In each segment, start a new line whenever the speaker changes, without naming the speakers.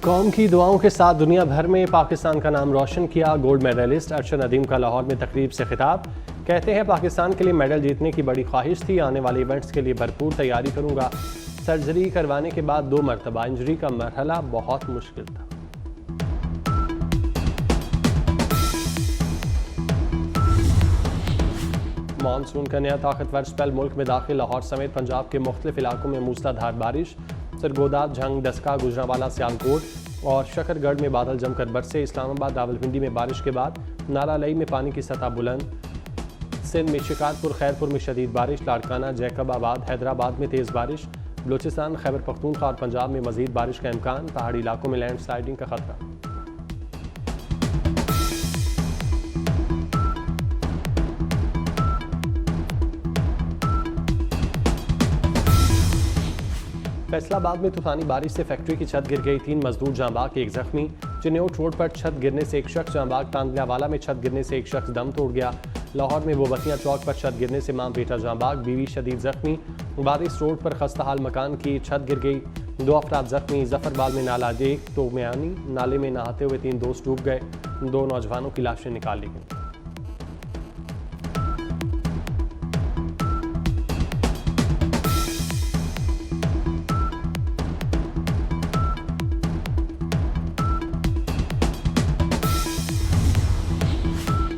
कौम की दुआओं के साथ दुनिया भर में पाकिस्तान का नाम रोशन किया। गोल्ड मेडलिस्ट अरशद नदीम का लाहौर में तकरीब से खिताब। कहते हैं पाकिस्तान के लिए मेडल जीतने की बड़ी ख्वाहिश थी, आने वाले इवेंट्स के लिए भरपूर तैयारी करूंगा। सर्जरी करवाने के बाद 2 मरतबा इंजरी का मरहला बहुत मुश्किल था। मानसून का नया ताकतवर स्पेल मुल्क में दाखिल। लाहौर समेत पंजाब के मुख्तलिफ इलाकों में मूसलाधार बारिश। सरगोदा, झंग, डस्का, गुजरांवाला, सियालकोट और शकरगढ़ में बादल जमकर बरसे। इस्लामाबाद, रावलपिंडी में बारिश के बाद नाला लई में पानी की सतह बुलंद। सिंध में शिकारपुर, खैरपुर में शदीद बारिश। लाड़काना, जैकबाबाद, हैदराबाद में तेज़ बारिश। बलूचिस्तान, खैबर पख्तूनख्वा और पंजाब में मजीद बारिश का इम्कान। पहाड़ी इलाकों में लैंडस्लाइडिंग का खतरा। फैसलाबाद में तूफानी बारिश से फैक्ट्री की छत गिर गई। 3 मजदूर जाँ बाग, 1 जख्मी। चिन्योट रोड पर छत गिरने से 1 शख्स जाँ बाग। तांदलावाला में छत गिरने से 1 शख्स दम तोड़ गया। लाहौर में बोबतिया चौक पर छत गिरने से मां बेटा जाँ बाग, बीवी शदीद जख्मी। बारिश रोड पर खस्ताहाल मकान की छत गिर गई, 2 अफराद जख्मी। जफरबाल में नाला देख तो म्यानी नाले में नहाते हुए 3 दोस्त डूब गए। 2 नौजवानों की लाशें निकाली गई।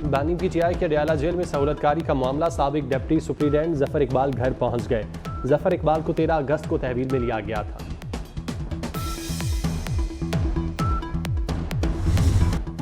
बानी पीटीआई के अडयाला जेल में सहूलतकारी का मामला। साबिक डिप्टी सुप्रीडेंट जफर इकबाल घर पहुंच गए। जफर इकबाल को 13 अगस्त को तहवील में लिया गया था।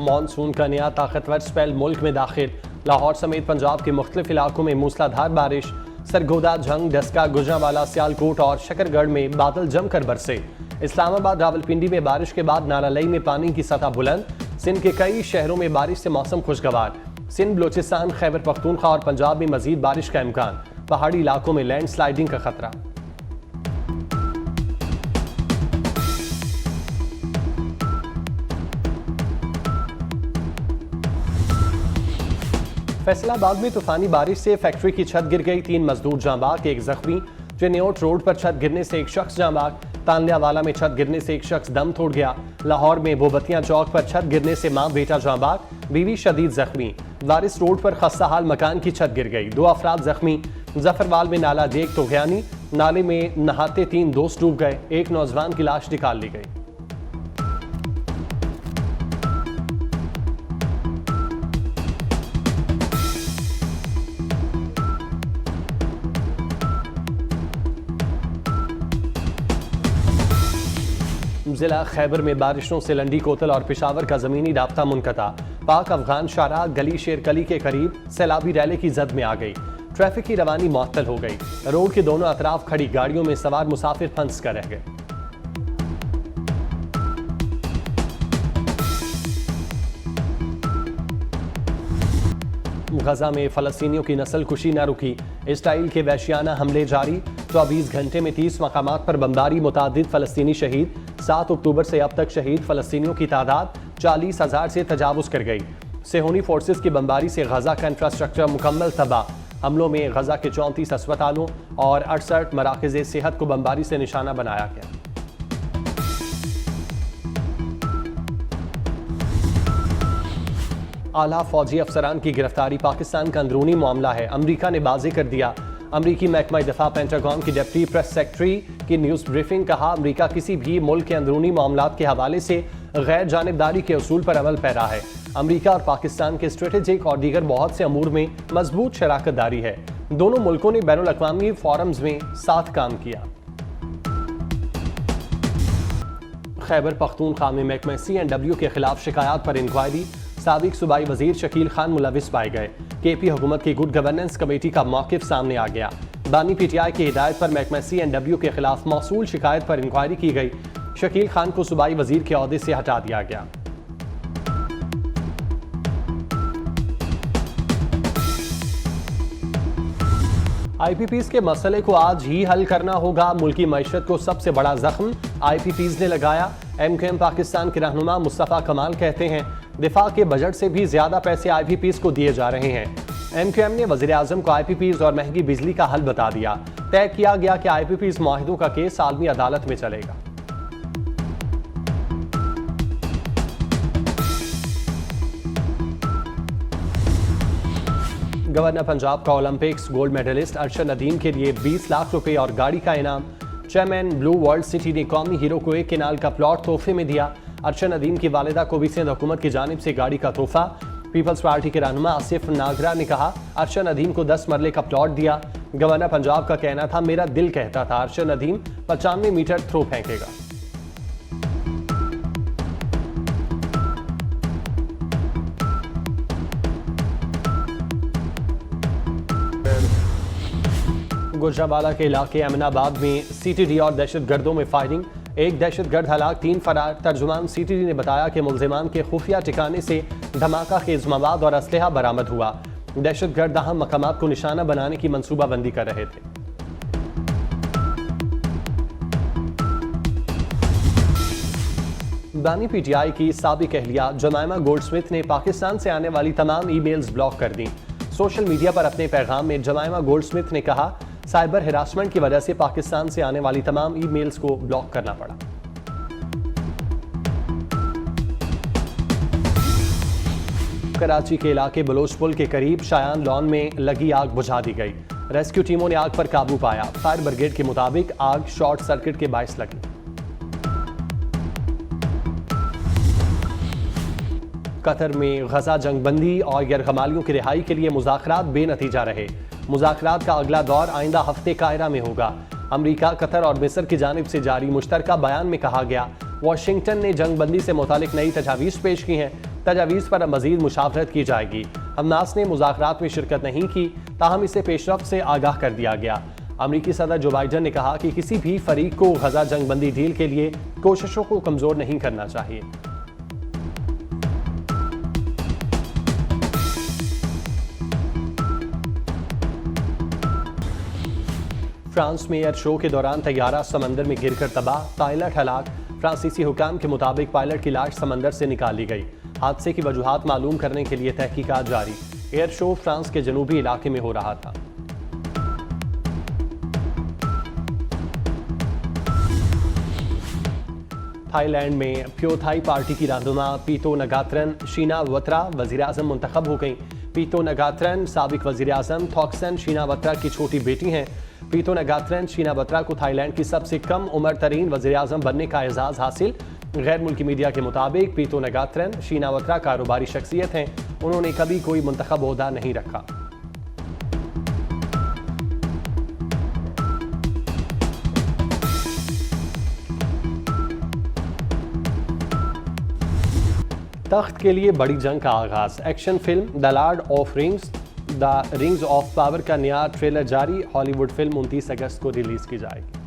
मानसून का नया ताकतवर स्पेल मुल्क में दाखिल। लाहौर समेत पंजाब के मुख्तलिफ इलाकों में मूसलाधार बारिश। सरगोदा, झंग, डस्का, गुजरांवाला, सियालकोट और शकरगढ़ में बादल जमकर बरसे। इस्लामाबाद, रावलपिंडी में बारिश के बाद नाला लई में पानी की सतह बुलंद। सिंध के कई शहरों में बारिश से मौसम खुशगवार। सिंध, बलूचिस्तान, खैबर पख्तूनख्वा और पंजाब में मजीद बारिश का इम्कान। पहाड़ी इलाकों में लैंडस्लाइडिंग का खतरा। फैसलाबाद में तूफानी बारिश से फैक्ट्री की छत गिर गई। 3 मजदूर जाँ बाग, 1 जख्मी। चिन्योट रोड पर छत गिरने से 1 शख्स जाँ बाग। तांदलावाला में छत गिरने से 1 शख्स दम तोड़ गया। लाहौर में बोबतिया चौक पर छत गिरने से मां बेटा जाँ बाग, बीवी शदीद जख्मी। वारिस रोड पर खस्ताहाल मकान की छत गिर गई, 2 अफराद जख्मी। जफरवाल में नाला देख तो गयानी नाले में नहाते 3 दोस्त डूब गए। 1 नौजवान की लाश निकाल ली गई। जिला खैबर में बारिशों से लंडी, कोतल और पेशावर का जमीनी राब्ता मुनक़ता। पाक अफगान शाहराह गली शेरकली के करीब सैलाबी रैली की जद में आ गई। ट्रैफिक की रवानी मुअत्तल हो गई। रोड के दोनों अतराफ खड़ी गाड़ियों में सवार मुसाफिर फंस कर रह गए। गजा में फलस्तीनियों की नस्ल कुशी न रुकी। इसराइल के वहशियाना हमले जारी। 24 घंटे में 30 मकामात पर बमबारी, मुतादिद फलस्तीनी शहीद। 7 अक्टूबर से अब तक शहीद फलस्तीनियों की तादाद 40,000 से तजावुज कर गई। सेहूनी फोर्सेस की बमबारी से गजा का इंफ्रास्ट्रक्चर मुकम्मल तबाह। हमलों में गजा के 34 अस्पतालों और 68 मराकज़ सेहत को बमबारी से निशाना बनाया गया। आला फौजी अफसरान की गिरफ्तारी पाकिस्तान का अंदरूनी मामला है। अमरीका ने बाजी कर दिया। अमरीकी महकमा दफा पेंटागन की डिप्टी प्रेस सेक्रेटरी की न्यूज़ ब्रीफिंग। कहा, अमरीका किसी भी मुल्क के अंदरूनी मामलात के हवाले से गैर जानिबदारी के उसूल पर अमल पैरा है। अमरीका और पाकिस्तान के स्ट्रेटेजिक और दीगर बहुत से अमूर में मजबूत शराकत दारी है। दोनों मुल्कों ने बैनुल अक़वामी फोरम्स में साथ काम किया। खैबर पख्तूनख्वा में महकमा CNW के खिलाफ शिकायत पर इंक्वायरी। साबिक सूबाई वजीर शकील खान मुलविस पाए गए। KP हुकूमत की गुड गवर्नेंस कमेटी का मौक़िफ़ सामने आ गया। बानी PTI की हिदायत पर महकमा CNW के खिलाफ मौसूल शिकायत पर इंक्वायरी की गई। शकील खान को सूबाई वजीर के ओहदे से हटा दिया गया। IPPs के मसले को आज ही हल करना होगा। मुल्की मईशत को सबसे बड़ा जख्म IPPs ने लगाया। MQM पाकिस्तान के रहनुमा मुस्तफ़ा कमाल कहते हैं, दिफा के बजट से भी ज्यादा पैसे IPPs को दिए जा रहे हैं। MQM ने वज़ीर आज़म को IPPs और महंगी बिजली का हल बता दिया। तय किया गया कि IPPs मुआहिदों का केस आलमी अदालत में चलेगा। गवर्नर पंजाब का Olympics gold medallist Arshad Nadeem के लिए 20 लाख रुपए और गाड़ी का इनाम। चेयरमैन ब्लू वर्ल्ड सिटी ने कौमी हीरो को 1 केनाल का प्लॉट तोहफे में दिया। अरशद नदीम की वालिदा को भी सिंध हुकूमत की जानिब से गाड़ी का तोहफा। पीपल्स पार्टी के रहनुमा आसिफ नागरा ने कहा, अरशद नदीम को 10 मरले का प्लॉट दिया। गवर्नर पंजाब का कहना था, मेरा दिल कहता था अरशद नदीम 95 मीटर थ्रो फेंकेगा। गुजरांवाला के इलाके अमीनाबाद में सीटीडी और दहशतगर्दों में फायरिंग। एक दहशतगर्द हलाक, 3 फरार। तर्जुमान सीटीडी ने बताया कि मुल्जिमान के खुफिया ठिकाने से धमाका खेज मवाद और असलहा बरामद हुआ। दहशतगर्द अहम मकामात को निशाना बनाने की मंसूबाबंदी कर रहे थे। बानी पीटीआई की साबिक अहलिया जमाइमा गोल्डस्मिथ ने पाकिस्तान से आने वाली तमाम ईमेल्स ब्लॉक कर दी। सोशल मीडिया पर अपने पैगाम में जमाइमा गोल्डस्मिथ ने कहा, साइबर हिरासमेंट की वजह से पाकिस्तान से आने वाली तमाम ईमेल्स को ब्लॉक करना पड़ा। कराची के इलाके बलोच पुल के करीब शायान लॉन में लगी आग बुझा दी गई। रेस्क्यू टीमों ने आग पर काबू पाया। फायर ब्रिगेड के मुताबिक आग शॉर्ट सर्किट के बायस लगी। कतर में गजा जंगबंदी और यरगमालियों की रिहाई के लिए मुज़ाकरात बेनतीजा रहे। मुज़ाकरात का अगला दौर आइंदा हफ्ते कायरा में होगा। अमरीका, कतर और मिस्र की जानिब से जारी मुश्तरका बयान में कहा गया, वाशिंगटन ने जंगबंदी से मुतालिक नई तजावीज़ पेश की हैं। तजावीज़ पर मज़ीद मुशावरत की जाएगी। हमास ने मुज़ाकरात में शिरकत नहीं की, ताहम इसे पेशरफ्त से आगाह कर दिया गया। अमरीकी सदर जो बाइडन ने कहा कि किसी भी फरीक को गजा जंगबंदी डील के लिए कोशिशों को कमज़ोर नहीं करना चाहिए। फ्रांस में एयर शो के दौरान तैयारा समंदर में गिरकर तबाह, पायलट हलाक। फ्रांसीसी हुकाम के मुताबिक पायलट की लाश समंदर से निकाली गई। हादसे की वजूहात मालूम करने के लिए तहकीकात जारी। एयर शो फ्रांस के जनूबी इलाके में हो रहा था। थाईलैंड में प्यो थाई पार्टी की रहनुमा पीतो नगात्रन शिनावत्रा वज़ीर-ए-आज़म मुंतखब हो गई। पीतो नगात्रन साबिक वज़ीर-ए-आज़म थॉक्सन शिनावत्रा की छोटी बेटी हैं। पीतो नगात्रन शिनावत्रा को थाईलैंड की सबसे कम उम्र तरीन वज़ीर-ए-आज़म बनने का एजाज़ हासिल। गैर मुल्की मीडिया के मुताबिक पीतो नगात्रन शिनावत्रा कारोबारी शख्सियत हैं। उन्होंने कभी कोई मुंतखब ओहदा नहीं रखा। तख्त के लिए बड़ी जंग का आगाज। Action film the Lord of rings the rings of power का नया ट्रेलर जारी। हॉलीवुड फिल्म 29 अगस्त को रिलीज की जाएगी।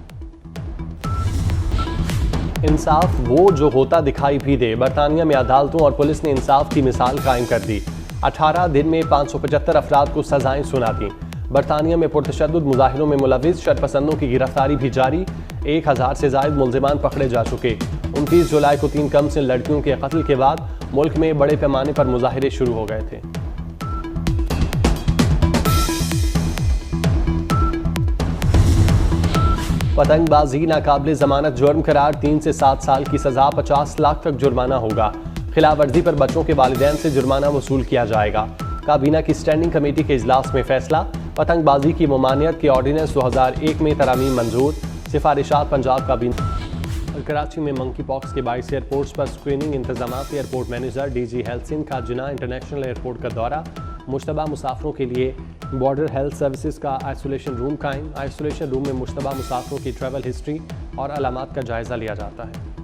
इंसाफ वो जो होता दिखाई भी दे। बरतानिया में अदालतों और पुलिस ने इंसाफ की मिसाल कायम कर दी। 18 दिन में 575 अफराद को सजाएं सुना दी। बरतानिया में पुरतशद्दुद मुजाहिरों में मुलविस शरपसंदों की गिरफ्तारी भी जारी। 1000 से जायद मुल्जिमान पकड़े जा चुके। 29 जुलाई को 3 कमसिन लड़कियों के कत्ल के बाद मुल्क में बड़े पैमाने पर मुजाहिरे शुरू हो गए थे। पतंगबाजी नाकाबिले जमानत जुर्म करार। 3 से 7 साल की सजा, 50 लाख तक जुर्माना होगा। खिलाफ वर्जी पर बच्चों के वालिदैन से जुर्माना वसूल किया जाएगा। काबीना की स्टैंडिंग कमेटी के इजलास में फैसला। पतंगबाजी की ममानियत के ऑर्डिनेंस 2001 में तरमीम मंजूर। सिफारिशात पंजाब काबीना। कराची में मंकी पॉक्स के 22 एयरपोर्ट्स पर स्क्रीनिंग इंतजाम। Airport manager DG health Singh का जिना इंटरनेशनल एयरपोर्ट का दौरा। मुश्तबा मुसाफिरों के लिए बॉर्डर हेल्थ सर्विसेज का आइसोलेशन रूम कायम। आइसोलेशन रूम में मुश्तबा मुसाफिरों की ट्रैवल हिस्ट्री और अलामात का जायजा लिया जाता है।